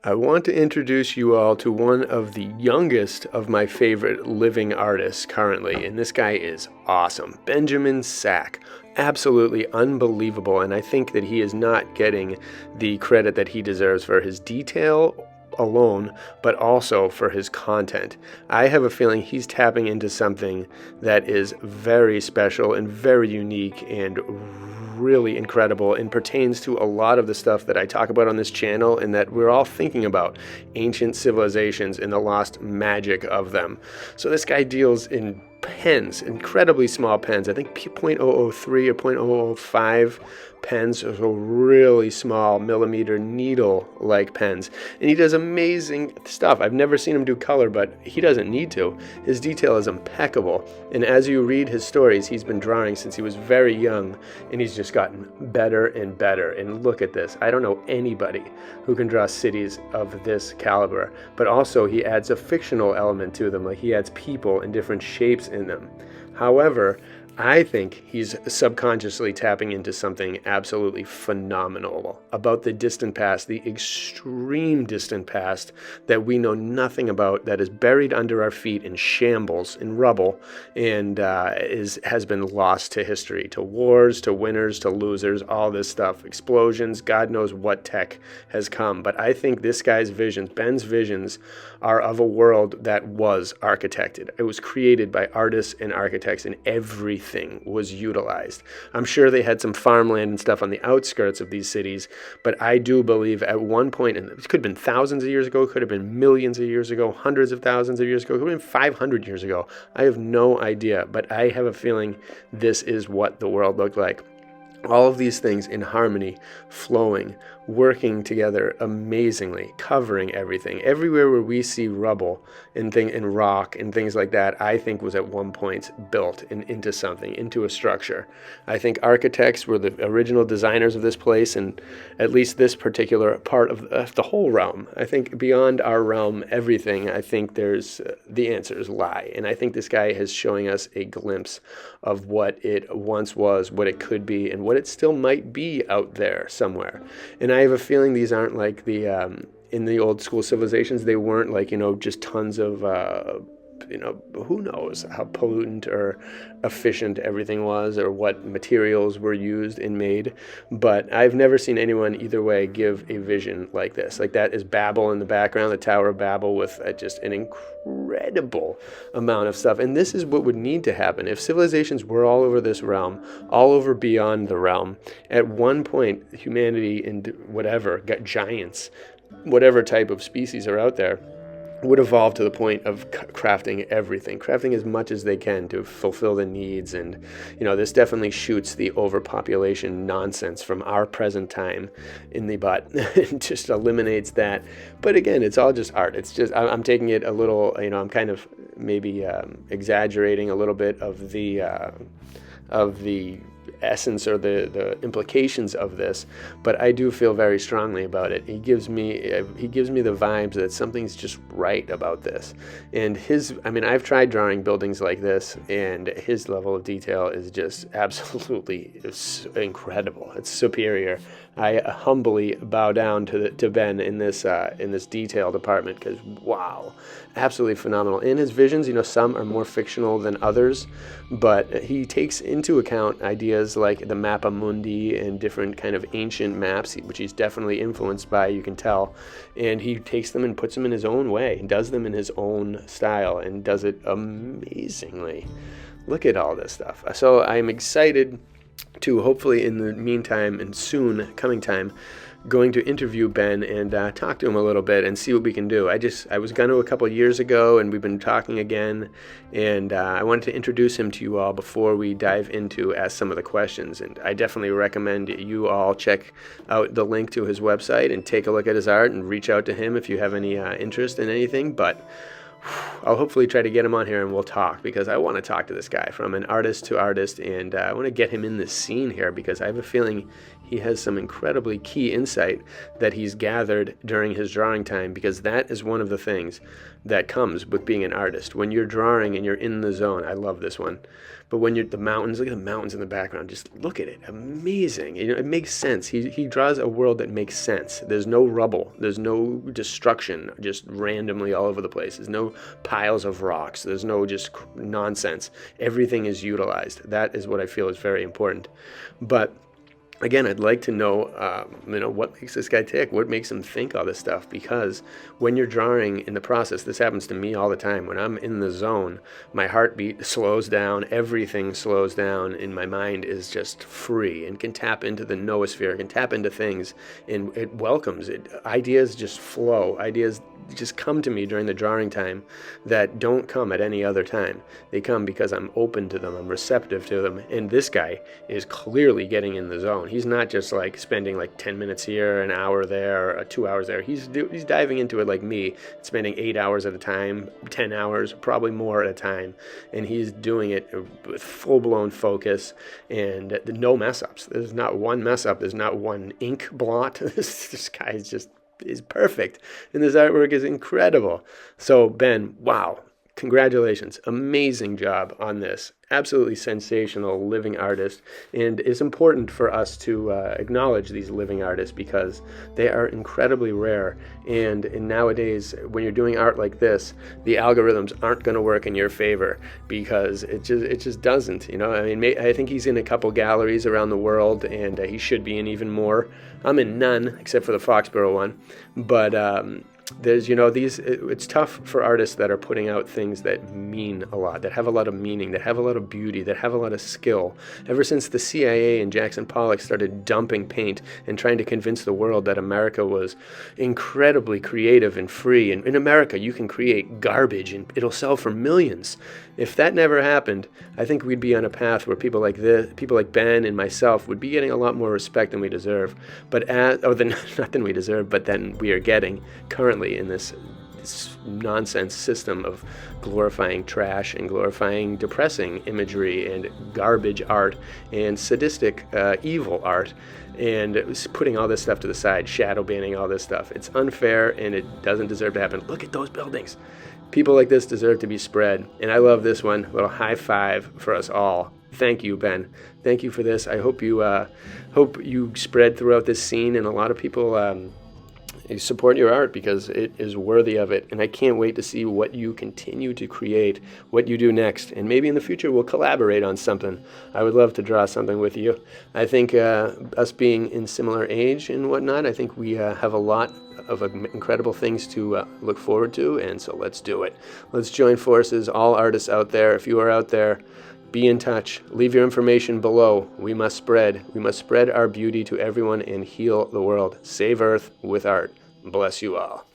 I want to introduce you all to one of the youngest of my favorite living artists currently, and this guy is awesome. Benjamin Sack. Absolutely unbelievable, and I think that he is not getting the credit that he deserves for his detail alone, but also for his content. I have a feeling he's tapping into something that is very special and very unique and really incredible and pertains to a lot of the stuff that I talk about on this channel and that we're all thinking about, ancient civilizations and the lost magic of them. So this guy deals in pens, incredibly small pens. I think 0.003 or 0.005 pens, so really small millimeter needle-like pens. And he does amazing stuff. I've never seen him do color, but he doesn't need to. His detail is impeccable. And as you read his stories, he's been drawing since he was very young, and he's just gotten better and better. And look at this. I don't know anybody who can draw cities of this caliber, but also he adds a fictional element to them, like he adds people and different shapes in them. However, I think he's subconsciously tapping into something absolutely phenomenal about the distant past, the extreme distant past that we know nothing about, that is buried under our feet in shambles, in rubble, and has been lost to history, to wars, to winners, to losers, all this stuff, explosions, God knows what tech has come. But I think this guy's visions, Ben's visions, are of a world that was architected. It was created by artists and architects, and everything was utilized. I'm sure they had some farmland and stuff on the outskirts of these cities, but I do believe at one point, and it could have been thousands of years ago, could have been millions of years ago, hundreds of thousands of years ago, could have been 500 years ago. I have no idea, but I have a feeling this is what the world looked like. All of these things in harmony, flowing, working together amazingly, covering everything. Everywhere where we see rubble and rock and things like that, I think was at one point built into something, into a structure. I think architects were the original designers of this place, and at least this particular part of the whole realm. I think beyond our realm, everything, I think there's the answers lie. And I think this guy is showing us a glimpse of what it once was, what it could be, and what it still might be out there somewhere. And I have a feeling these aren't like the in the old school civilizations. They weren't like, just tons of who knows how pollutant or efficient everything was, or what materials were used and made. But I've never seen anyone either way give a vision like this. Like that is Babel in the background, the Tower of Babel, with just an incredible amount of stuff. And this is what would need to happen. If civilizations were all over this realm, all over beyond the realm, at one point humanity and whatever, got giants, whatever type of species are out there, would evolve to the point of crafting everything, crafting as much as they can to fulfill the needs. And, this definitely shoots the overpopulation nonsense from our present time in the butt. It just eliminates that. But again, it's all just art. It's just, I'm taking it a little, I'm kind of maybe exaggerating a little bit of the essence or the implications of this, but I do feel very strongly about it. He gives me the vibes that something's just right about this. And I've tried drawing buildings like this, and his level of detail is just absolutely incredible. It's superior. I humbly bow down to Ben in this detail department, because wow, absolutely phenomenal. In his visions, some are more fictional than others, but he takes into account ideas like the Mappa Mundi and different kind of ancient maps, which he's definitely influenced by, you can tell, and he takes them and puts them in his own way, does them in his own style, and does it amazingly. Look at all this stuff. So I'm excited to, hopefully in the meantime and soon coming time, going to interview Ben and talk to him a little bit and see what we can do. I was going to a couple of years ago, and we've been talking again, and I wanted to introduce him to you all before we dive into ask some of the questions. And I definitely recommend you all check out the link to his website and take a look at his art and reach out to him if you have any interest in anything. But I'll hopefully try to get him on here and we'll talk, because I want to talk to this guy from an artist to artist, and I want to get him in this scene here, because I have a feeling he has some incredibly key insight that he's gathered during his drawing time, because that is one of the things that comes with being an artist. When you're drawing and you're in the zone, I love this one. But when you're the mountains, look at the mountains in the background. Just look at it. Amazing. It makes sense. He draws a world that makes sense. There's no rubble. There's no destruction just randomly all over the place. There's no piles of rocks. There's no just nonsense. Everything is utilized. That is what I feel is very important. But again, I'd like to know, what makes this guy tick? What makes him think all this stuff? Because when you're drawing in the process, this happens to me all the time. When I'm in the zone, my heartbeat slows down, everything slows down, and my mind is just free and can tap into the noosphere, can tap into things, and it welcomes it. Ideas just flow. Ideas just come to me during the drawing time that don't come at any other time. They come because I'm open to them, I'm receptive to them, and this guy is clearly getting in the zone. He's not just like spending like 10 minutes here, an hour there, or 2 hours there. He's diving into it like me, spending 8 hours at a time, 10 hours, probably more at a time, and he's doing it with full-blown focus and no mess-ups. There's not one mess-up. There's not one ink blot. This guy is perfect, and this artwork is incredible. So Ben, wow, congratulations, amazing job on this. Absolutely sensational living artist, and it's important for us to acknowledge these living artists because they are incredibly rare. And nowadays, when you're doing art like this, the algorithms aren't going to work in your favor because it just doesn't. I think he's in a couple galleries around the world, and he should be in even more. I'm in none except for the Foxborough one, but there's it's tough for artists that are putting out things that mean a lot, that have a lot of meaning, that have a lot of beauty, that have a lot of skill. Ever since the CIA and Jackson Pollock started dumping paint and trying to convince the world that America was incredibly creative and free, and in America you can create garbage and it'll sell for millions. If that never happened, I think we'd be on a path where people like Ben and myself would be getting a lot more respect than we deserve. Not than we deserve, but than we are getting currently in this nonsense system of glorifying trash and glorifying depressing imagery and garbage art and sadistic evil art, and putting all this stuff to the side, shadow banning all this stuff. It's unfair and it doesn't deserve to happen. Look at those buildings. People like this deserve to be spread, and I love this one. A little high five for us all. Thank you, Ben. Thank you for this. I hope you spread throughout this scene, and a lot of people support your art because it is worthy of it. And I can't wait to see what you continue to create, what you do next, and maybe in the future we'll collaborate on something. I would love to draw something with you. I think us being in similar age and whatnot, I think we have a lot of incredible things to look forward to, and so let's do it. Let's join forces, all artists out there. If you are out there, be in touch. Leave your information below. We must spread our beauty to everyone and heal the world. Save Earth with art. Bless you all.